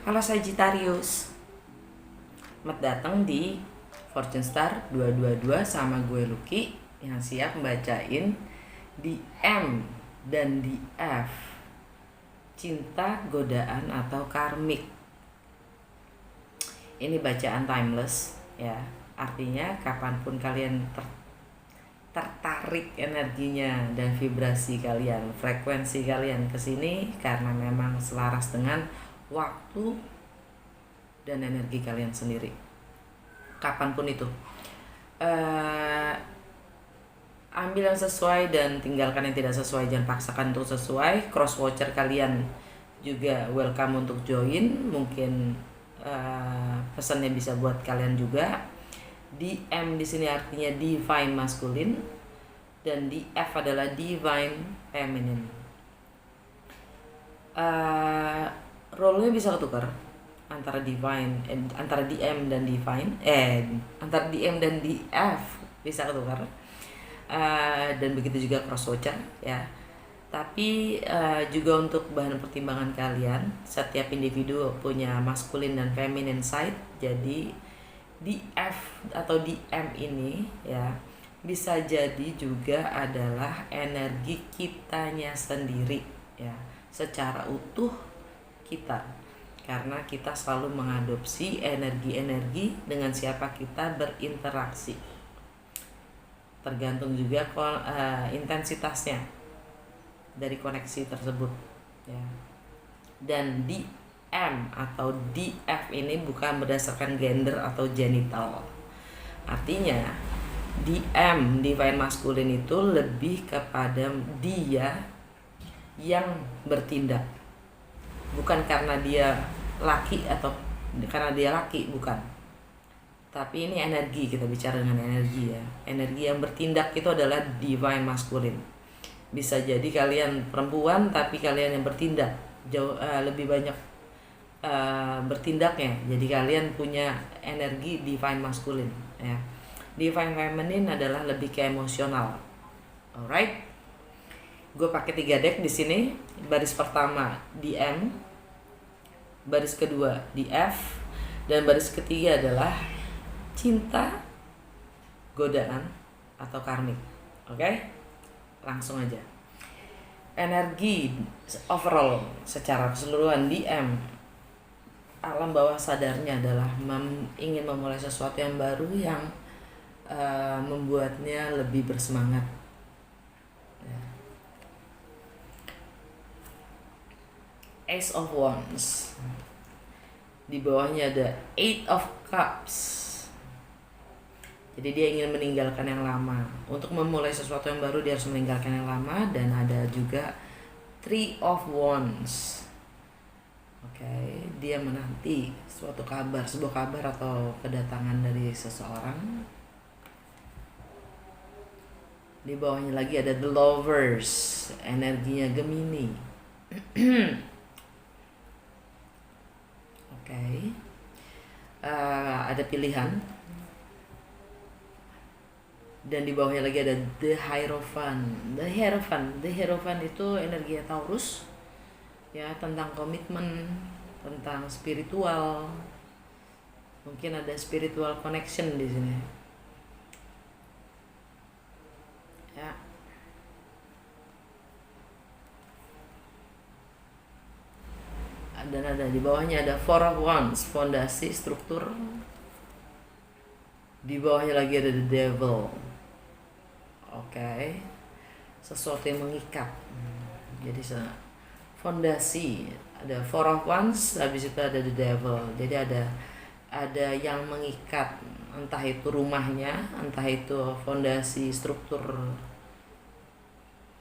Halo Sagittarius, selamat datang di Fortune Star 222 sama gue Lucky yang siap membacain di M dan di F, cinta, godaan, atau karmik. Ini bacaan timeless ya, artinya kapanpun kalian tertarik energinya dan vibrasi kalian, frekuensi kalian ke sini karena memang selaras dengan waktu dan energi kalian sendiri kapanpun itu. Ambil yang sesuai dan tinggalkan yang tidak sesuai, jangan paksakan untuk sesuai. Cross watcher kalian juga welcome untuk join, mungkin pesannya bisa buat kalian juga. DM di sini artinya divine masculine dan di F adalah divine feminine. Role-nya bisa ketukar antara divine, antara DM dan divine, antara DM dan DF bisa ketukar, dan begitu juga cross watcher ya. Tapi juga untuk bahan pertimbangan kalian, setiap individu punya masculine dan feminine side. Jadi DF atau DM ini ya bisa jadi juga adalah energi kitanya sendiri ya, secara utuh kita, karena kita selalu mengadopsi energi-energi dengan siapa kita berinteraksi, tergantung juga intensitasnya dari koneksi tersebut ya. Dan di M atau DF ini bukan berdasarkan gender atau genital, artinya DM divine masculine itu lebih kepada dia yang bertindak, bukan karena dia laki atau karena dia laki, bukan. Tapi ini energi, kita bicara dengan energi ya. Energi yang bertindak itu adalah divine masculine. Bisa jadi kalian perempuan tapi kalian yang bertindak jauh lebih banyak bertindaknya. Jadi kalian punya energi divine masculine ya. Divine feminine adalah lebih ke emosional. Alright. Gue pakai 3 deck di sini. Baris pertama di M, baris kedua di F, dan baris ketiga adalah cinta, godaan, atau karmik. Oke? Langsung aja. Energi overall secara keseluruhan di M, alam bawah sadarnya adalah ingin memulai sesuatu yang baru yang membuatnya lebih bersemangat. Ace of Wands. Di bawahnya ada Eight of Cups. Jadi dia ingin meninggalkan yang lama. Untuk memulai sesuatu yang baru dia harus meninggalkan yang lama. Dan ada juga Three of Wands. Oke, dia menanti suatu kabar, sebuah kabar atau kedatangan dari seseorang. Di bawahnya lagi ada The Lovers, energinya Gemini. Oke. Ada pilihan. Dan di bawahnya lagi ada The Hierophant. The Hierophant itu energinya Taurus ya, tentang komitmen, tentang spiritual. Mungkin ada spiritual connection di sini ya. Dan ada di bawahnya ada Four of Wands, fondasi, struktur. Di bawahnya lagi ada The Devil. Oke. Sesuatu yang mengikat. Jadi fondasi, ada Four of Wands, habis itu ada The Devil. Jadi ada yang mengikat, entah itu rumahnya, entah itu fondasi, struktur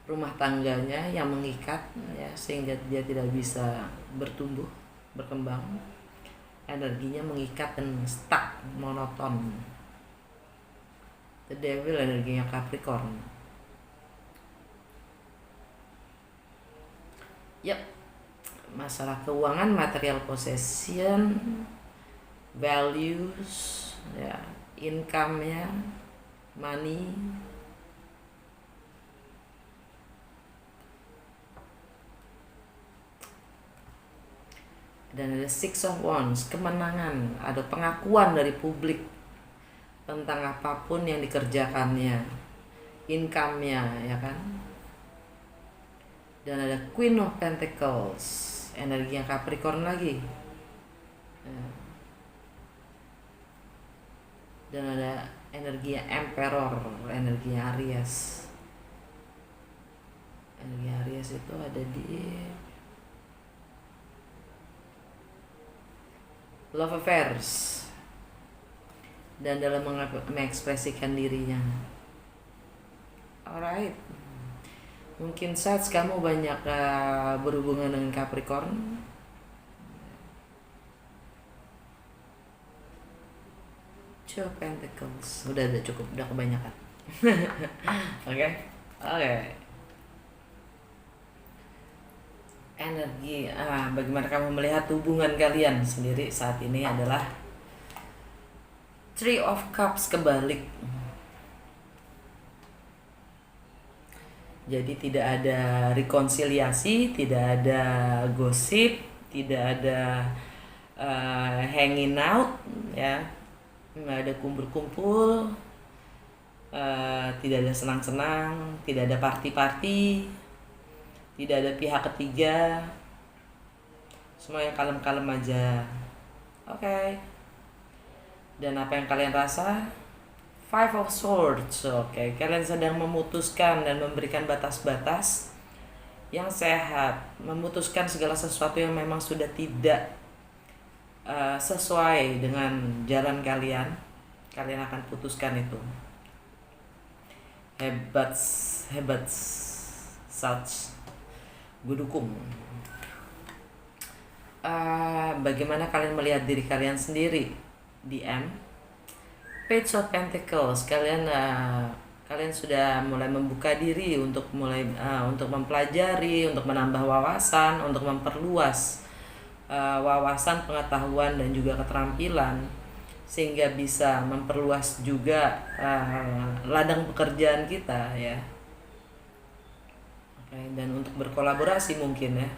rumah tangganya yang mengikat ya, sehingga dia tidak bisa bertumbuh, berkembang. Energinya mengikat dan stuck, monoton. The Devil energinya Capricorn. Yap. Masalah keuangan, material possession, values ya, income-nya, money. Dan ada Six of Wands, kemenangan, ada pengakuan dari publik tentang apapun yang dikerjakannya, income-nya, ya kan. Dan ada Queen of Pentacles, energinya Capricorn lagi. Dan ada energinya Emperor, energinya Aries. Energi Aries itu ada di Love Affairs dan dalam mengekspresikan dirinya. Alright, mungkin saat kamu banyak berhubungan dengan Capricorn. Two of Pentacles, udah cukup, udah kebanyakan. Oke. Energi, bagaimana kamu melihat hubungan kalian sendiri saat ini adalah Three of Cups kebalik. Jadi tidak ada rekonsiliasi, tidak ada gosip, tidak ada hanging out, ya, nggak ada kumpul-kumpul, tidak ada senang-senang, tidak ada party-party, tidak ada pihak ketiga, semua yang kalem-kalem aja. Oke. Dan apa yang kalian rasa? Five of Swords. Oke, kalian sedang memutuskan dan memberikan batas-batas yang sehat, memutuskan segala sesuatu yang memang sudah tidak sesuai dengan jalan kalian. Kalian akan putuskan itu. Hebat, such. Gue dukung. Bagaimana kalian melihat diri kalian sendiri? DM Page of Pentacles. Kalian sudah mulai membuka diri untuk untuk mempelajari, untuk menambah wawasan, untuk memperluas wawasan, pengetahuan dan juga keterampilan, sehingga bisa memperluas juga ladang pekerjaan kita, ya. Dan untuk berkolaborasi mungkin, ya,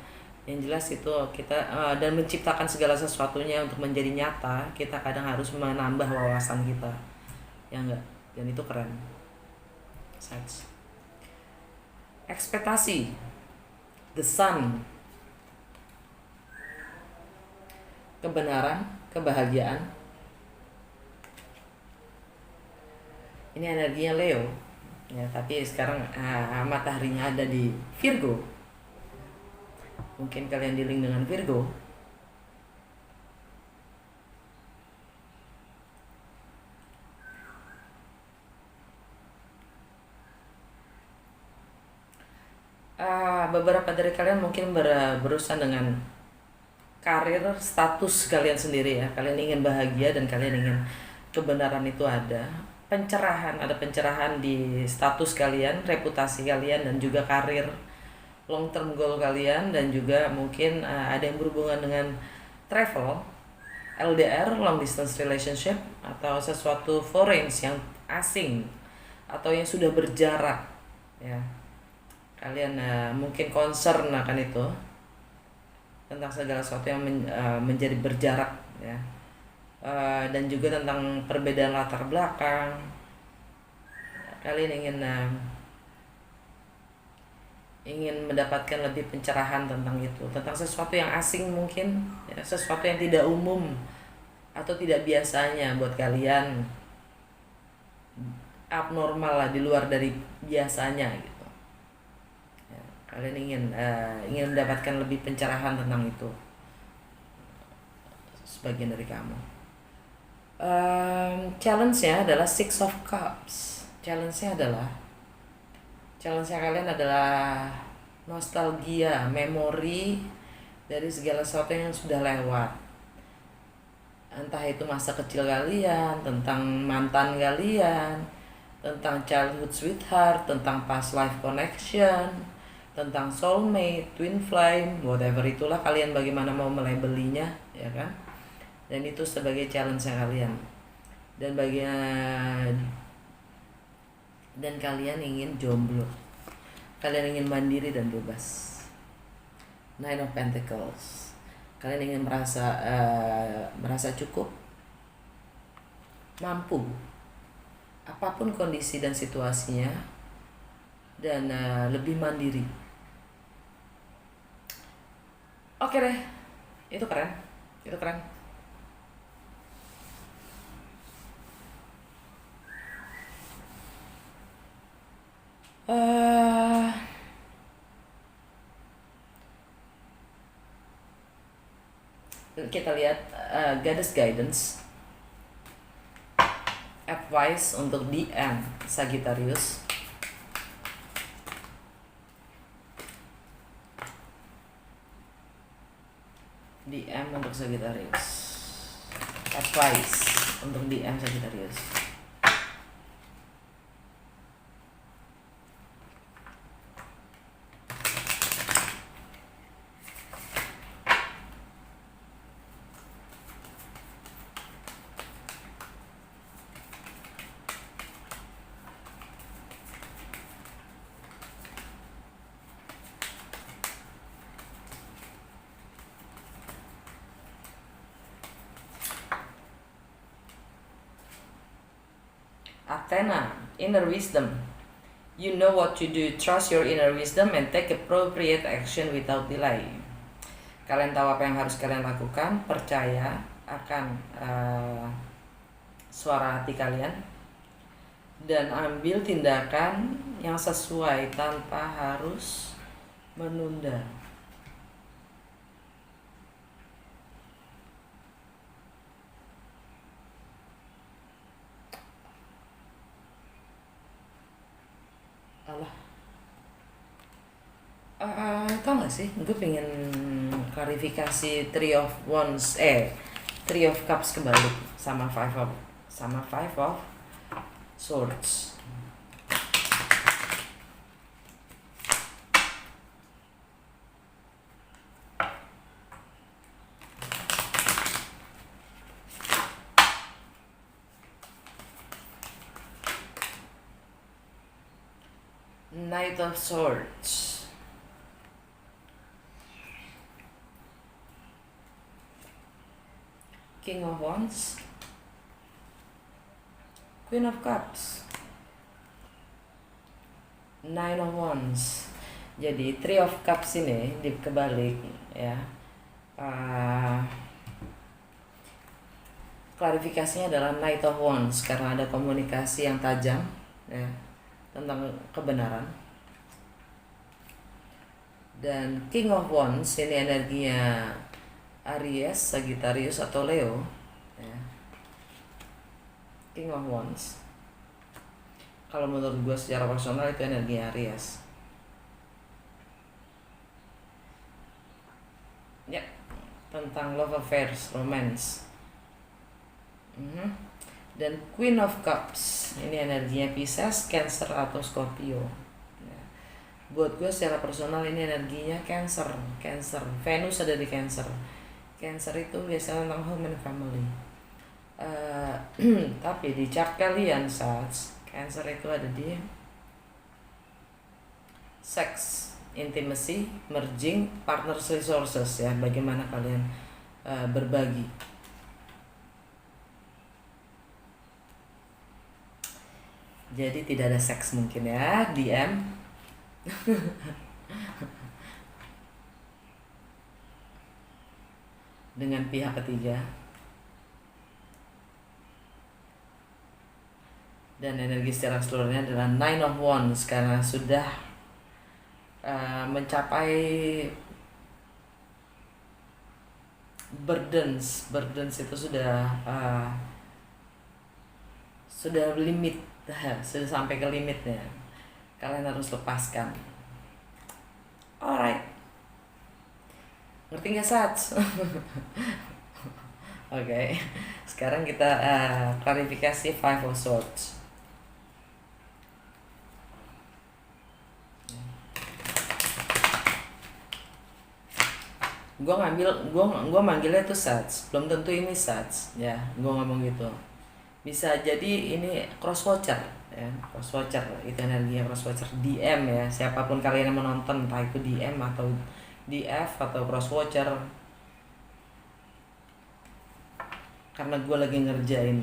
yang jelas itu kita dan menciptakan segala sesuatunya untuk menjadi nyata, kita kadang harus menambah wawasan kita, ya enggak, dan itu keren. Ekspektasi, the sun, kebenaran, kebahagiaan. Ini energinya Leo, ya, tapi sekarang mataharinya ada di Virgo. Mungkin kalian di-link dengan Virgo. Beberapa dari kalian mungkin berurusan dengan karir, status kalian sendiri, ya. Kalian ingin bahagia dan kalian ingin kebenaran itu ada. Ada pencerahan di status kalian, reputasi kalian, dan juga karir, long term goal kalian, dan juga mungkin ada yang berhubungan dengan travel, LDR, long distance relationship, atau sesuatu foreign yang asing atau yang sudah berjarak, ya. Kalian mungkin concern akan itu, tentang segala sesuatu yang menjadi berjarak, ya. Dan juga tentang perbedaan latar belakang. Kalian ingin mendapatkan lebih pencerahan tentang itu, tentang sesuatu yang asing mungkin, ya, sesuatu yang tidak umum atau tidak biasanya buat kalian, abnormal lah, di luar dari biasanya, gitu, ya. Kalian ingin mendapatkan lebih pencerahan tentang itu, sebagian dari kamu. Challenge-nya adalah Six of Cups. Challenge-nya kalian adalah nostalgia, memori dari segala sesuatu yang sudah lewat. Entah itu masa kecil kalian, tentang mantan kalian, tentang childhood sweetheart, tentang past life connection, tentang soulmate, twin flame, whatever itulah kalian bagaimana mau melabelinya, ya kan? Dan itu sebagai challenge kalian. Dan kalian ingin jomblo. Kalian ingin mandiri dan bebas. Nine of Pentacles. Kalian ingin merasa cukup, mampu, apapun kondisi dan situasinya, dan lebih mandiri. Oke deh, itu keren, itu keren. eh kita lihat goddess guidance, advice untuk DM Sagittarius. DM untuk Sagittarius, advice untuk DM Sagittarius. Athena, inner wisdom. You know what to do. Trust your inner wisdom and take appropriate action without delay. Kalian tahu apa yang harus kalian lakukan. Percaya akan suara hati kalian dan ambil tindakan yang sesuai tanpa harus menunda. Tau gak sih, gue pengen klarifikasi Three of Cups kebalik sama Five of Swords. Knight of Swords. King of Wands, Queen of Cups, Nine of Wands. Jadi Three of Cups ini dikebalik ya. Klarifikasinya adalah Knight of Wands karena ada komunikasi yang tajam ya, tentang kebenaran. Dan King of Wands ini energinya Aries, Sagittarius atau Leo ya. King of Wands kalau menurut gue secara personal itu energi Aries ya, tentang love affairs, romance. Dan Queen of Cups ini energinya Pisces, Cancer atau Scorpio ya. Buat gue secara personal ini energinya Cancer. Venus ada di Cancer. Cancer itu biasanya tentang home and family. Tapi di chart kalian saat Cancer itu ada di sex, intimacy, merging, partners resources ya. Bagaimana kalian berbagi. Jadi tidak ada seks mungkin ya, DM. Dengan pihak ketiga. Dan energi secara keseluruhannya adalah Nine of Wands karena sudah mencapai burdens itu sudah limit, sudah sampai ke limitnya. Kalian harus lepaskan. Alright. Ngerti gak, Sats? Oke. Sekarang kita klarifikasi Five of Swords. Gue manggilnya tuh Sats. Belum tentu ini Sats ya. Gue ngomong gitu. Bisa jadi ini cross watcher ya. Cross watcher itu energinya cross watcher. DM ya. Siapapun kalian yang menonton, entah itu DM atau DF atau cross watcher, karena gue lagi ngerjain,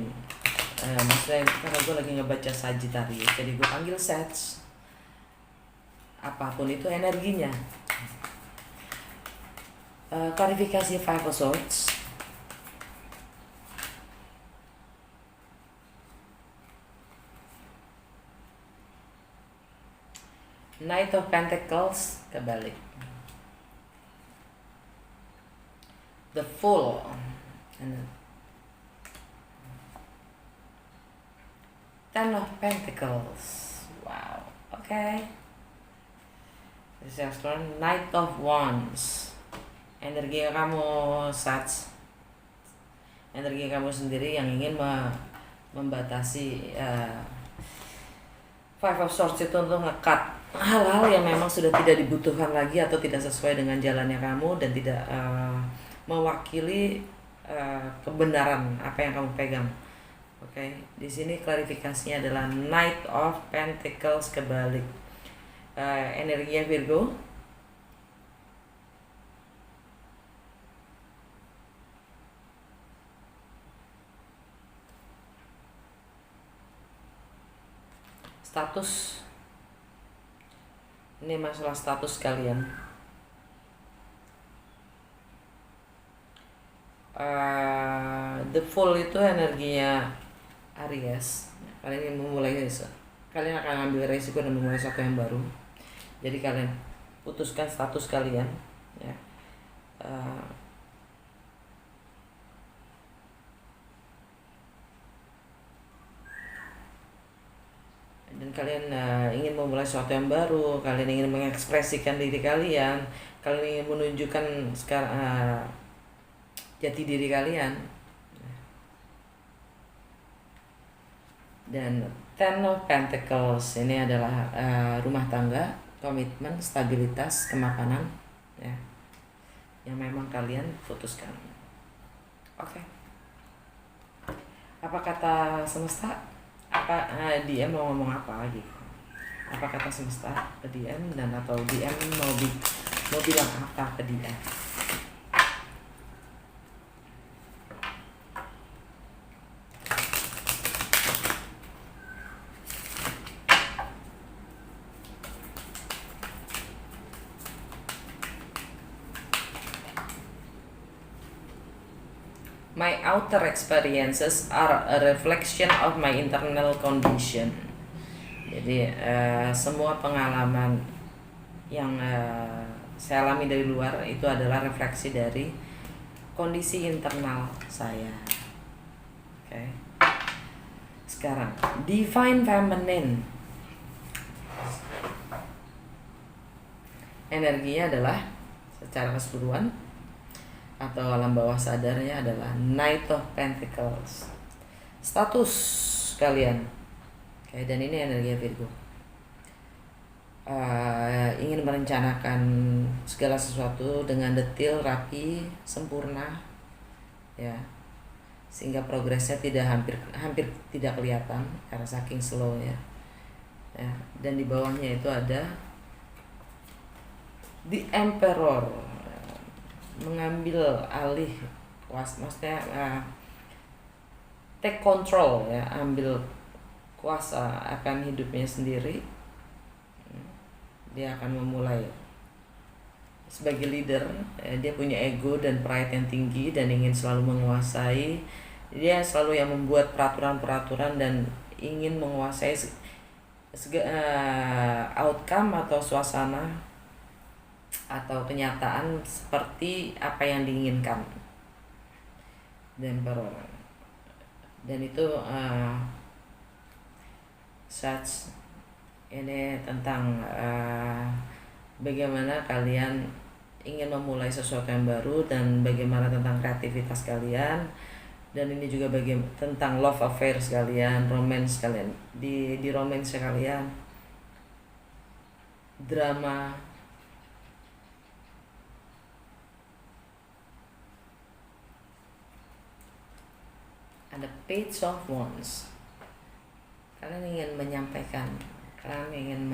maksudnya karena gue lagi ngebaca Sagittarius, jadi gue panggil Sats. Apapun itu energinya. Klarifikasi Five of Swords. Knight of Pentacles kebalik. The Fool. Ten of Pentacles. Wow. Okay. This is one. Knight of Wands. Energi kamu Sats. Energi kamu sendiri yang ingin membatasi Five of Swords itu untuk ngekat hal-hal yang memang sudah tidak dibutuhkan lagi atau tidak sesuai dengan jalannya kamu dan tidak mewakili kebenaran apa yang kamu pegang. Oke, di sini klarifikasinya adalah Knight of Pentacles kebalik. Energinya Virgo. Status. Ini masalah status kalian. The Fool itu energinya Aries. Kalian ingin memulai kalian akan ambil resiko dan memulai sesuatu yang baru. Jadi kalian putuskan status kalian, ya. Dan kalian ingin memulai sesuatu yang baru, kalian ingin mengekspresikan diri kalian ingin menunjukkan sekarang jati diri kalian. Dan Ten of Pentacles ini adalah rumah tangga, komitmen, stabilitas, kemapanan, ya, yang memang kalian putuskan. Oke. Apa kata semesta? Apa DM mau ngomong apa gitu? Apa kata semesta ke DM dan atau DM mau bilang apa ke DM? My outer experiences are a reflection of my internal condition. Jadi semua pengalaman yang saya alami dari luar itu adalah refleksi dari kondisi internal saya. Oke. Sekarang Divine Feminine. Energinya adalah secara keseluruhan atau alam bawah sadarnya adalah Knight of Pentacles. Status kalian, oke, dan ini energi Virgo. Ingin merencanakan segala sesuatu dengan detail, rapi, sempurna, ya, sehingga progresnya hampir tidak kelihatan karena saking slownya, ya. Dan di bawahnya itu ada The Emperor, mengambil alih maksudnya take control, ya, ambil kuasa akan hidupnya sendiri. Dia akan memulai sebagai leader, ya, dia punya ego dan pride yang tinggi dan ingin selalu menguasai. Dia selalu yang membuat peraturan-peraturan dan ingin menguasai outcome atau suasana atau kenyataan seperti apa yang diinginkan. Dan itu such ini tentang bagaimana kalian ingin memulai sesuatu yang baru dan bagaimana tentang kreativitas kalian, dan ini juga tentang love affairs kalian, romance kalian, di romance kalian, drama. Ada Page of Wands. Kalian ingin menyampaikan, kalian ingin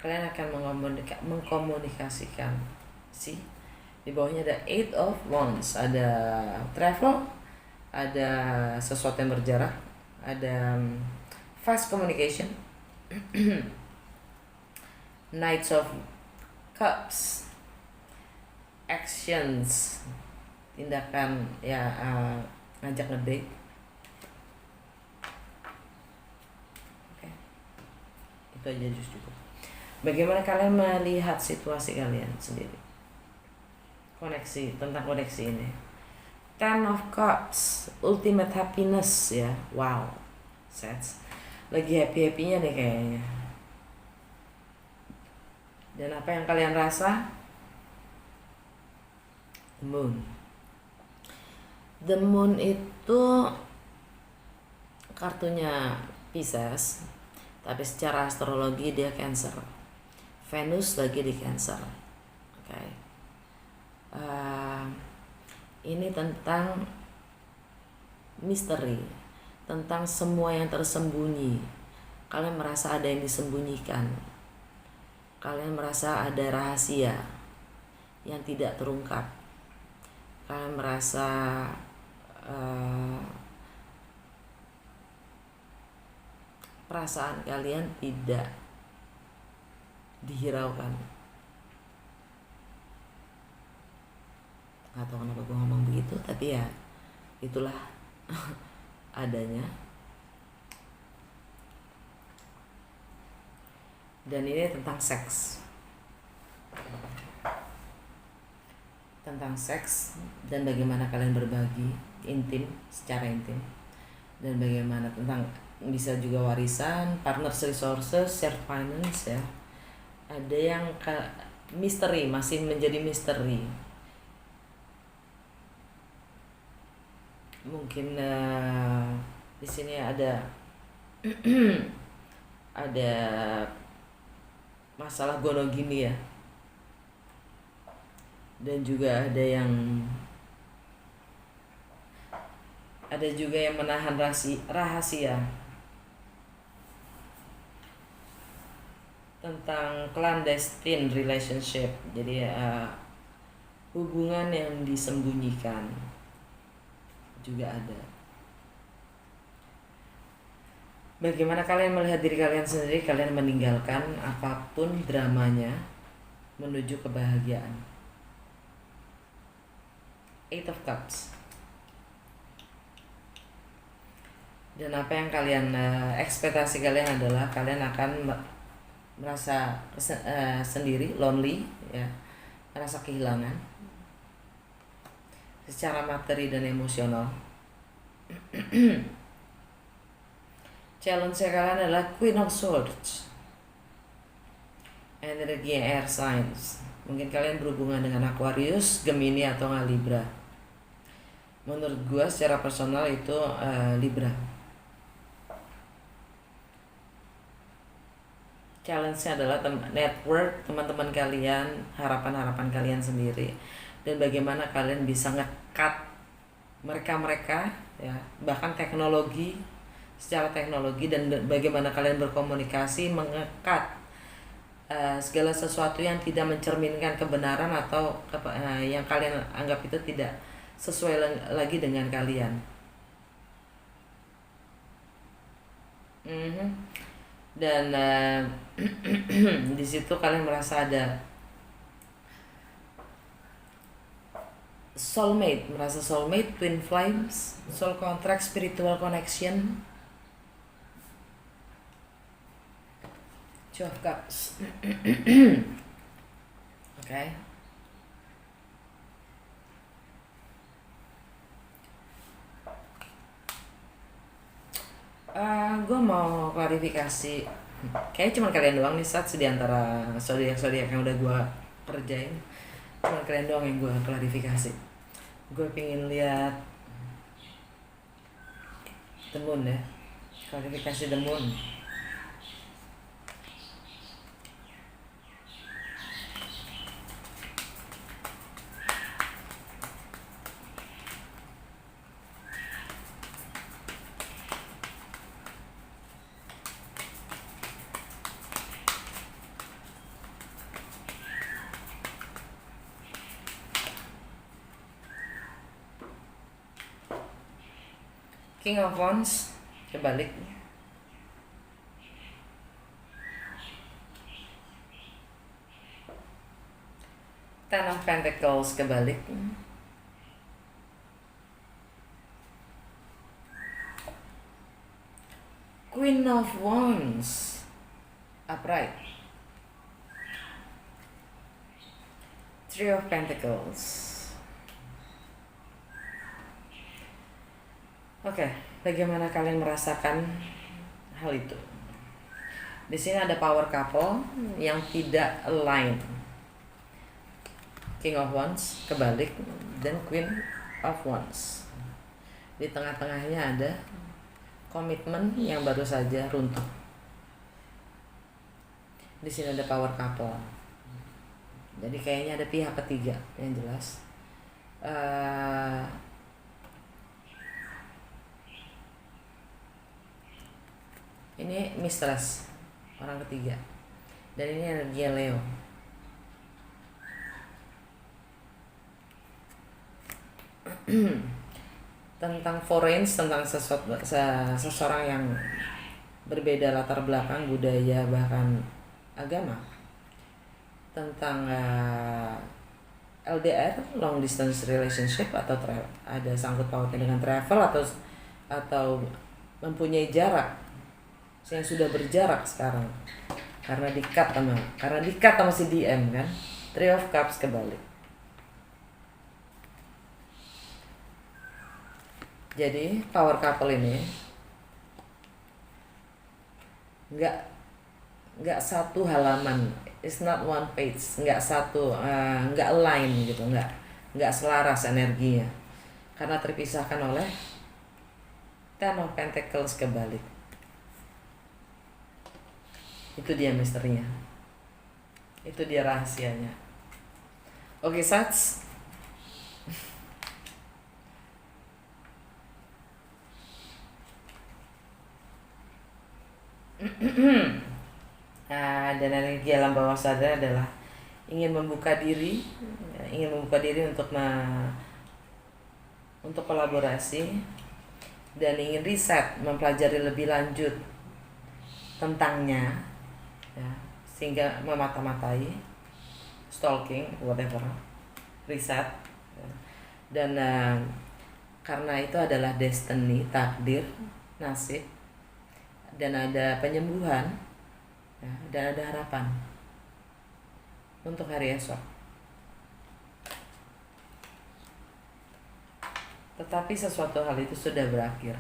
kalian akan mengkomunikasikan See, di bawahnya ada Eight of Wands, ada travel, ada sesuatu yang berjarak, ada fast communication, Knights of Cups, actions, tindakan ya, ngajak ngedate. Oke, itu aja cukup. Bagaimana kalian melihat situasi kalian sendiri? Koneksi, tentang koneksi ini. Ten of Cups, ultimate happiness ya. Wow, sets lagi happy-happynya nih kayaknya. Dan apa yang kalian rasa? The Moon. The Moon itu kartunya Pisces, tapi secara astrologi dia Cancer. Venus lagi di Cancer. Oke. Ini tentang misteri, tentang semua yang tersembunyi. Kalian merasa ada yang disembunyikan. Kalian merasa ada rahasia yang tidak terungkap. Kalian merasa perasaan kalian tidak dihiraukan. Gak tahu kenapa gue ngomong begitu, tapi ya itulah adanya. Dan ini tentang seks. Tentang seks dan bagaimana kalian berbagi intim, secara intim. Dan bagaimana tentang bisa juga warisan, partners resources, shared finance ya. Ada yang misteri, masih menjadi misteri. Mungkin di sini ada ada masalah gonogini ya, dan juga ada juga yang menahan rahasia tentang clandestine relationship, jadi hubungan yang disembunyikan juga ada. Bagaimana kalian melihat diri kalian sendiri? Kalian meninggalkan apapun dramanya menuju kebahagiaan. Eight of Cups. Dan apa yang kalian ekspektasi kalian adalah kalian akan merasa sendiri, lonely ya, merasa kehilangan secara materi dan emosional. Challenge kalian adalah Queen of Swords, energi air signs. Mungkin kalian berhubungan dengan Aquarius, Gemini atau Libra. Menurut gua secara personal itu Libra. Challenge-nya adalah network teman-teman kalian, harapan-harapan kalian sendiri, dan bagaimana kalian bisa nge-cut mereka ya, bahkan secara teknologi, dan bagaimana kalian berkomunikasi mengekat segala sesuatu yang tidak mencerminkan kebenaran atau yang kalian anggap itu tidak sesuai lagi dengan kalian. Dan di situ kalian merasa ada merasa soulmate, twin flames, soul contract, spiritual connection. Two of Cups. Okay. Gue mau klarifikasi. Kayaknya cuma kalian doang nih saat di antara zodiak yang udah gue kerjain. Cuma kalian doang yang gue klarifikasi. Gue pengen lihat The Moon ya, klarifikasi The Moon. King of Wands kebalik. Ten of Pentacles kebalik. Queen of Wands upright. Three of Pentacles. Oke, bagaimana kalian merasakan hal itu? Di sini ada power couple yang tidak align. King of Wands kebalik dan Queen of Wands. Di tengah-tengahnya ada komitmen yang baru saja runtuh. Di sini ada power couple. Jadi kayaknya ada pihak ketiga yang jelas. Ini mistress, orang ketiga. Dan ini energi Leo. Tentang foreign, tentang seseorang yang berbeda latar belakang, budaya, bahkan agama. Tentang LDR, long distance relationship, atau ada sangkut pautnya dengan travel atau mempunyai jarak yang sudah berjarak sekarang karena dikat sama si DM kan. Three of Cups kebalik. Jadi power couple ini nggak satu halaman, it's not one page, nggak align gitu, nggak selaras energinya karena terpisahkan oleh Ten of Pentacles kebalik. Itu dia misterinya, itu dia rahasianya. Oke, Sats. Dan energi alam bawah sadar adalah ingin membuka diri untuk kolaborasi dan ingin riset, mempelajari lebih lanjut tentangnya, ya, sehingga memata-matai, stalking, whatever, riset, ya. Dan karena itu adalah destiny, takdir, nasib, dan ada penyembuhan, ya, dan ada harapan untuk hari esok. Tetapi sesuatu hal itu sudah berakhir.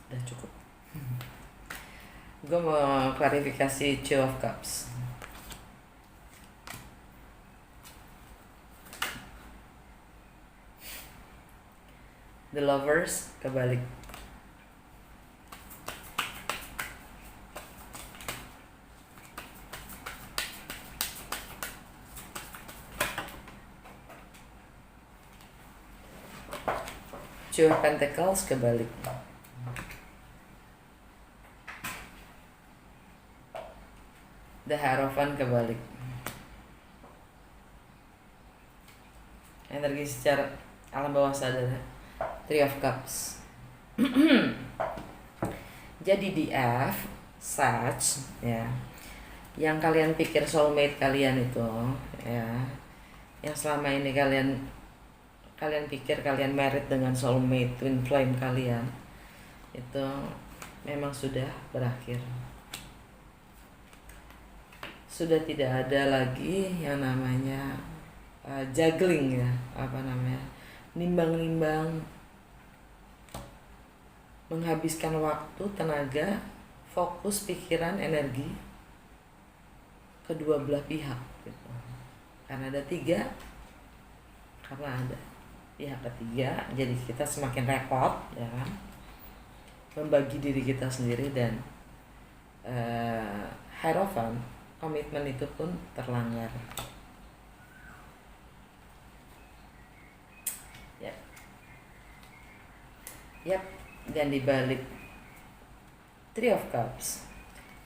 Udah cukup. Gue mau klarifikasi Two of Cups. The Lovers kebalik. Two of Pentacles kebalik. The Hierophant kebalik. Energi secara alam bawah sadar. Three of Cups. Jadi di F, Sage, ya, yang kalian pikir soulmate kalian itu, ya, yang selama ini kalian pikir kalian married dengan soulmate, twin flame kalian, itu memang sudah berakhir. Sudah tidak ada lagi yang namanya juggling, ya, nimbang-nimbang, menghabiskan waktu, tenaga, fokus, pikiran, energi kedua belah pihak gitu. Karena ada pihak ketiga, jadi kita semakin repot, ya kan, membagi diri kita sendiri, dan Hierophant, komitmen itu pun terlanggar. Yap, dan dibalik Three of Cups,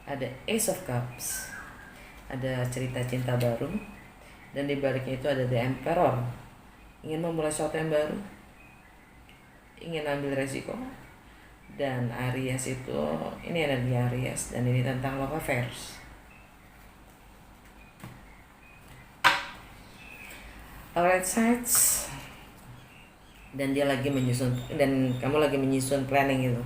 ada Ace of Cups, ada cerita cinta baru, dan di baliknya itu ada The Emperor. Ingin memulai sesuatu yang baru, ingin ambil resiko. Dan Aries itu, ini energi Aries, dan ini tentang love affairs. Alright sides, dan dia lagi menyusun, dan kamu lagi menyusun planning itu.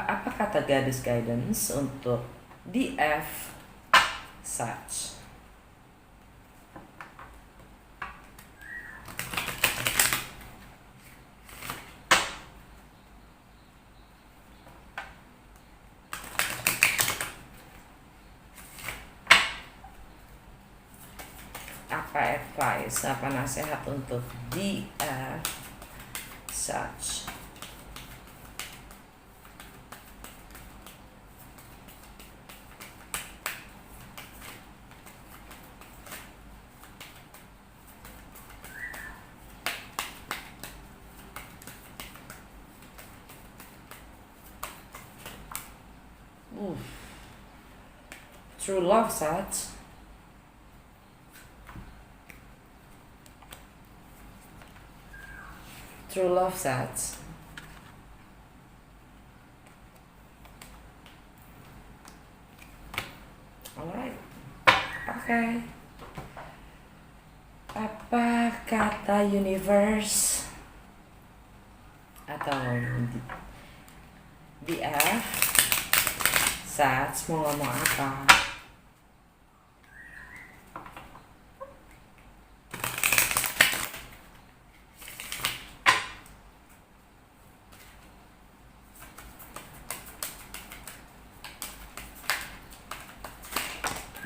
Apa kata gadis guidance untuk DF Sag? Apa advice, apa nasihat untuk DF Sag? True love, Sag. True love, Sag. Alright, okay. Apa kata universe atau DF Sag mau ngomong apa?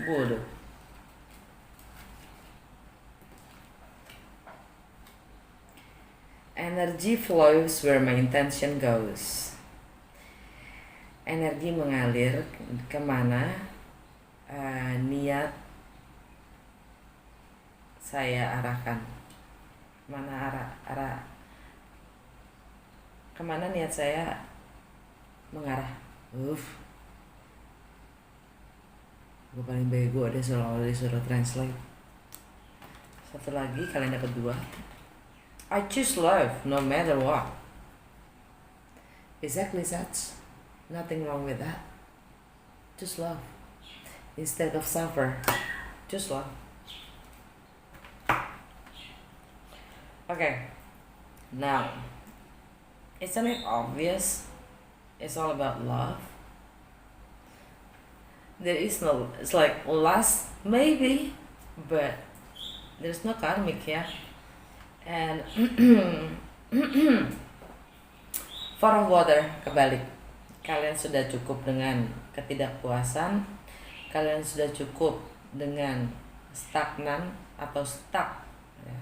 Bodoh. Energy flows where my intention goes. Energi mengalir kemana niat saya arahkan. Kemana niat saya mengarah. Gue paling bego ada selalu disuruh translate. Satu lagi, kalian dapat 2. I choose love no matter what. Exactly, Sag. Nothing wrong with that. Choose love instead of suffer. Choose love. Okay. Now, isn't it obvious? It's all about love. There is no, it's like lust maybe, but there's no karmic, yeah. And Four of Water kebalik. Kalian sudah cukup dengan ketidakpuasan. Kalian sudah cukup dengan stagnan atau stuck, ya.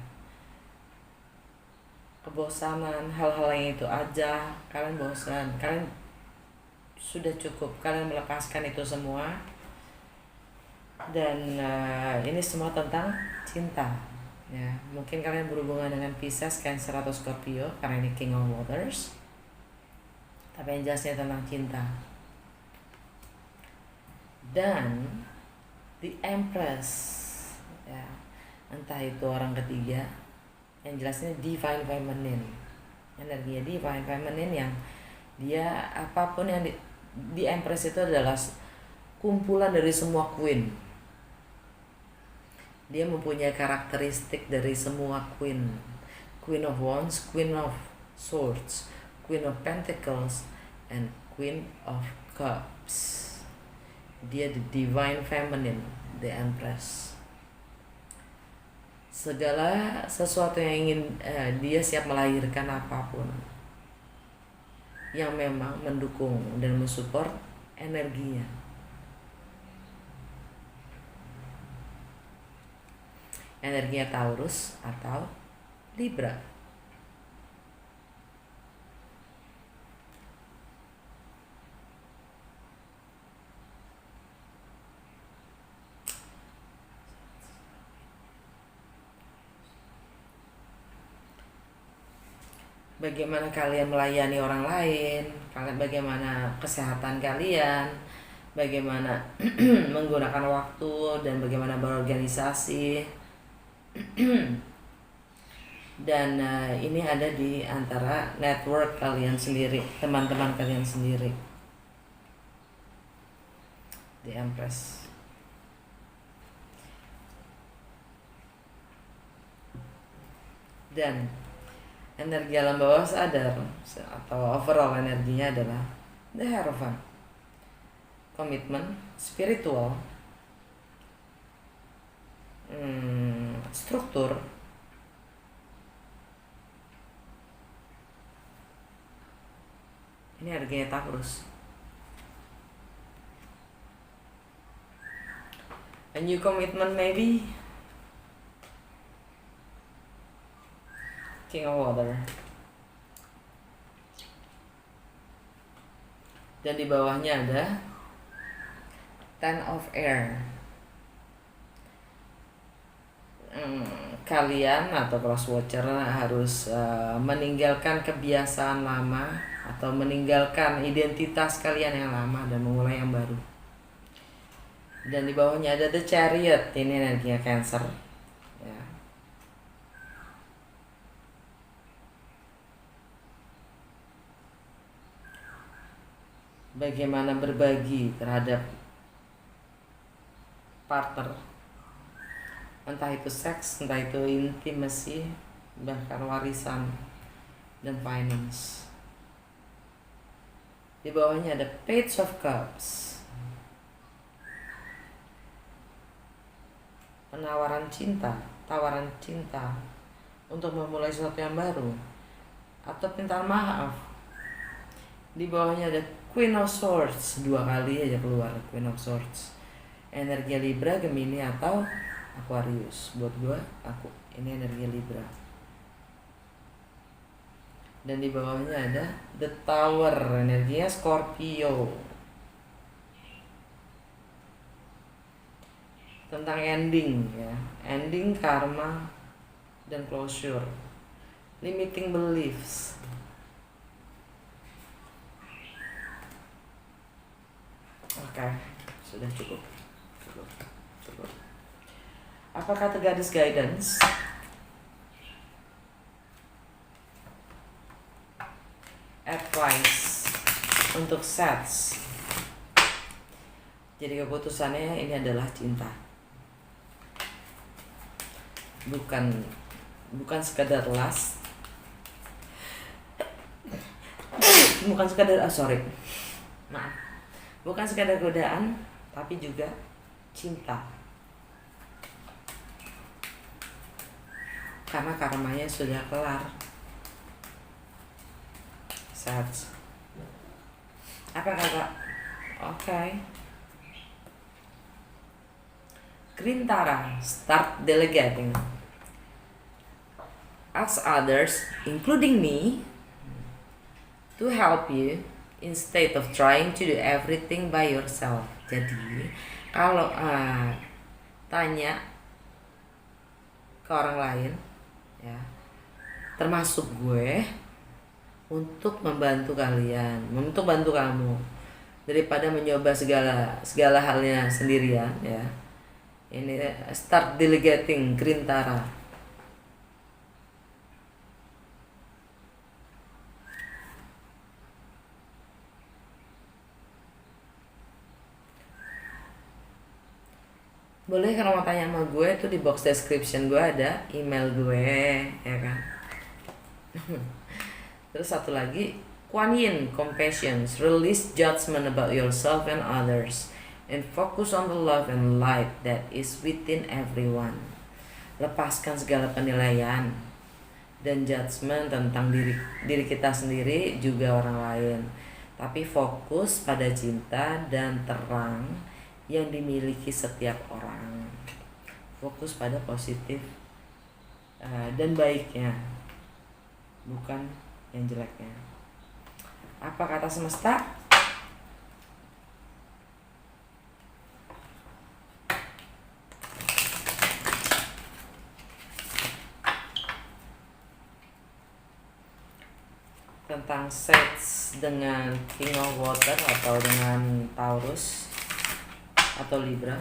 Kebosanan, hal-hal yang itu aja. Kalian bosan. Kalian sudah cukup. Kalian melepaskan itu semua. Dan ini semua tentang cinta. Ya, mungkin kalian berhubungan dengan Pisces, Cancer atau Scorpio karena ini King of Waters. Tapi yang jelasnya tentang cinta. Dan The Empress, ya, entah itu orang ketiga, yang jelasnya Divine Feminine. Energinya Divine Feminine yang dia apapun yang di Empress itu adalah kumpulan dari semua queen. Dia mempunyai karakteristik dari semua queen. Queen of Wands, Queen of Swords, Queen of Pentacles, and Queen of Cups. Dia the Divine Feminine, the Empress. Segala sesuatu yang ingin dia siap melahirkan apapun yang memang mendukung dan mensupport energinya. Energinya Taurus atau Libra. bagaimana kalian melayani orang lain, kalian bagaimana kesehatan kalian, bagaimana menggunakan waktu dan bagaimana berorganisasi. Dan ini ada di antara network kalian sendiri, teman-teman kalian sendiri. The Empress. Dan energi alam bawah sadar atau overall energinya adalah the Hierophant. Komitmen spiritual, struktur, ini harganya Taurus. A new commitment maybe. King of Water. Dan di bawahnya ada Ten of Air. Kalian atau cross watcher harus meninggalkan kebiasaan lama atau meninggalkan identitas kalian yang lama dan memulai yang baru. Dan di bawahnya ada The Chariot, ini energinya Cancer. Ya. Bagaimana berbagi terhadap partner, entah itu seks, entah itu intimacy, bahkan warisan dan finance. Di bawahnya ada Page of Cups, tawaran cinta untuk memulai sesuatu yang baru atau minta maaf. Di bawahnya ada Queen of Swords, 2 kali aja keluar Queen of Swords. Energi Libra, Gemini atau Aquarius. Buat gue, ini energi Libra. Dan di bawahnya ada The Tower, energinya Scorpio. Tentang ending ya, ending, karma, dan closure, limiting beliefs. Oke, sudah cukup. Apa kata gadis guidance? Advice untuk sets. Jadi keputusannya ini adalah cinta. Bukan sekadar lust, bukan sekadar bukan sekadar godaan, tapi juga cinta, karena karmanya sudah kelar. Sets. Apa kata? Okay. Krintara, start delegating. Ask others, including me, to help you instead of trying to do everything by yourself. Jadi, kalau tanya ke orang lain, ya, termasuk gue, untuk membantu kalian, untuk bantu kamu, daripada mencoba segala halnya sendirian, ya. Ini start delegating, Krintara. Boleh kalau mau tanya sama gue tuh di box description gue ada email gue, ya kan. Terus satu lagi, Kuan Yin, compassion, release judgment about yourself and others, and focus on the love and light that is within everyone. Lepaskan segala penilaian dan judgment tentang diri kita sendiri juga orang lain, tapi fokus pada cinta dan terang yang dimiliki setiap orang. Fokus pada positif dan baiknya, bukan yang jeleknya. Apa kata semesta? tentang sets dengan King of Water atau dengan Taurus atau Libra.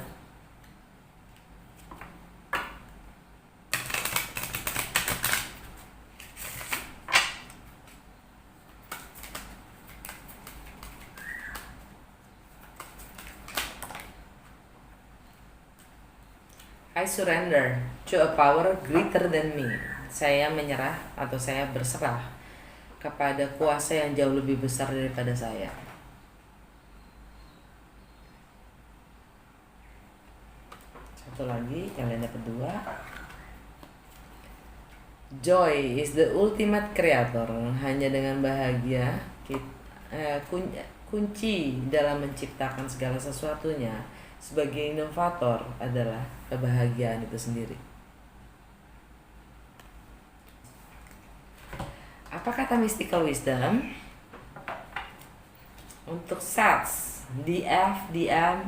I surrender to a power greater than me. Saya menyerah atau saya berserah kepada kuasa yang jauh lebih besar daripada saya. Satu lagi, yang kedua. Joy is the ultimate creator. Hanya dengan bahagia kunci dalam menciptakan segala sesuatunya sebagai inovator adalah kebahagiaan itu sendiri. Apa kata mystical wisdom? Untuk sets, DF, DM,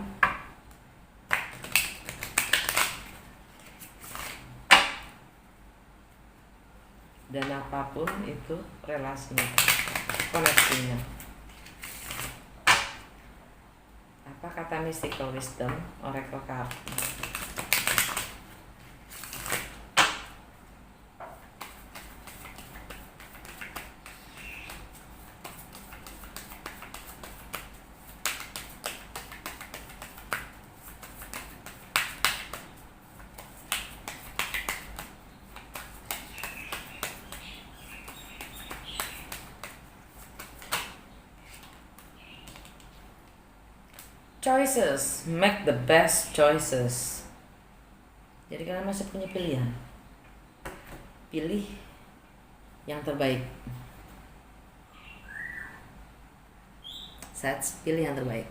dan apapun itu relasinya, koneksinya. Apa kata mystical wisdom? Oracle card. Choices, make the best choices. Jadi kalian masih punya pilihan. Pilih yang terbaik. Sets, pilih yang terbaik.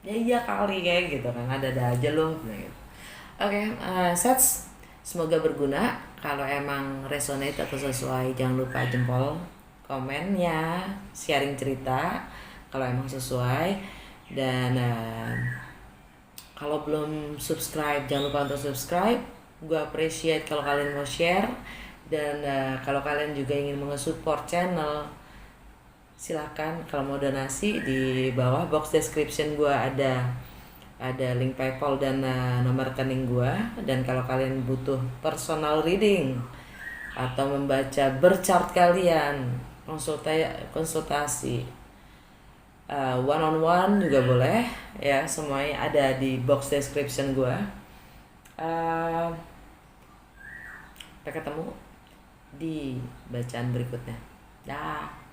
Ya iya kali kayak gitu kan, ada aja loh. Oke, sets, semoga berguna. Kalau emang resonate atau sesuai, jangan lupa jempol, komennya, sharing cerita. Kalau emang sesuai, dan kalau belum subscribe jangan lupa untuk subscribe. Gue appreciate kalau kalian mau share, dan kalau kalian juga ingin mensupport channel, silakan. Kalau mau donasi, di bawah box description gue ada link PayPal dan nomor rekening gue. Dan kalau kalian butuh personal reading atau membaca berchart kalian, konsultasi one on one juga boleh ya, semuanya ada di box description gue. Sampai ketemu di bacaan berikutnya. Dah.